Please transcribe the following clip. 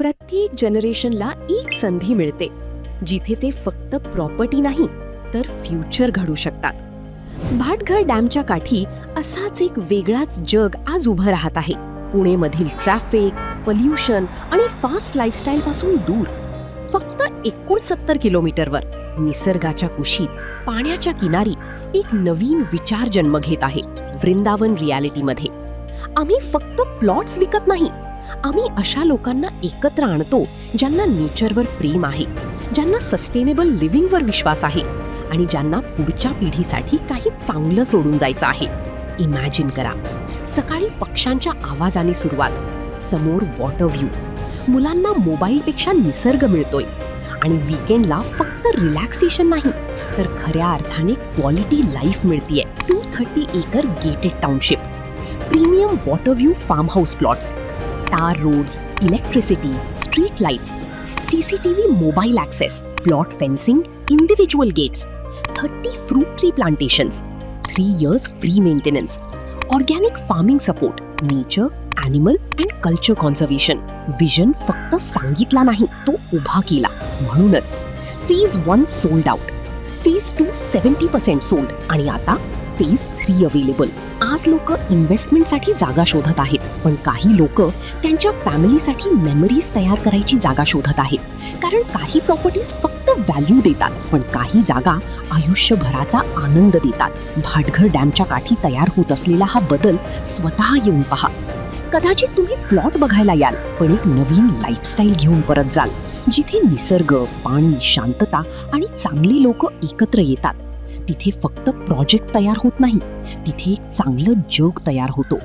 प्रत्येक जनरेशनला एक संधी मिळते जिथे ते फक्त प्रॉपर्टी नाही तर फ्युचर घडू शकतात. भाटघर डॅमच्या काठी असाच एक वेगळाच जग आज उभं राहत आहे. पुणेमधील ट्रॅफिक, पोल्युशन आणि फास्ट लाईफस्टाईल पासून दूर, फक्त 69 किलोमीटरवर निसर्गाच्या कुशीत पाण्याच्या किनारी एक नवीन विचार जन्म घेत आहे. वृंदावन रियालिटीमध्ये आम्ही फक्त प्लॉट्स विकत नाही, आम्ही अशा लोकांना एकत्र आणतो ज्यांना नेचरवर प्रेम आहे, ज्यांना सस्टेनेबल लिव्हिंगवर विश्वास आहे आणि ज्यांना पुढच्या पिढीसाठी काही चांगलं सोडून जायचं आहे. इमॅजिन करा, सकाळी पक्ष्यांच्या आवाजाने सुरुवात, समोर वॉटर व्ह्यू, मुलांना मोबाईलपेक्षा निसर्ग मिळतोय आणि वीकेंडला फक्त रिलॅक्सेशन नाही तर खऱ्या अर्थाने क्वालिटी लाईफ मिळतीये. 230 acre gated township, premium water view farmhouse plots, tar roads, electricity, street lights, CCTV mobile access, plot fencing, individual gates, 30 fruit tree plantations, 3 years free maintenance, organic farming support, nature, animal and culture conservation. Vision फक्त सांगितला नाही, तो उभा केला. म्हणूनच phase 1 sold out, phase 2 70% sold आणि आता phase 3 available. आज लोक इन्व्हेस्टमेंटसाठी जागा शोधत आहेत, पण काही लोक त्यांच्या फॅमिलीसाठी मेमरीज तयार करायची जागा शोधत आहेत. कारण काही प्रॉपर्टीज फक्त व्हॅल्यू देतात, पण काही जागा आयुष्यभराचा आनंद देतात. भाटघर डॅमच्या काठी तयार होत असलेला हा बदल स्वतः येऊन पहा. कदाचित तुम्ही प्लॉट बघायला याल, पण एक नवीन लाईफस्टाईल घेऊन परत जाल, जिथे निसर्ग, पाणी, शांतता आणि चांगली लोक एकत्र येतात. तिथे फक्त प्रोजेक्ट तयार होत नाही, तिथे एक चांगलं जग तयार होतो.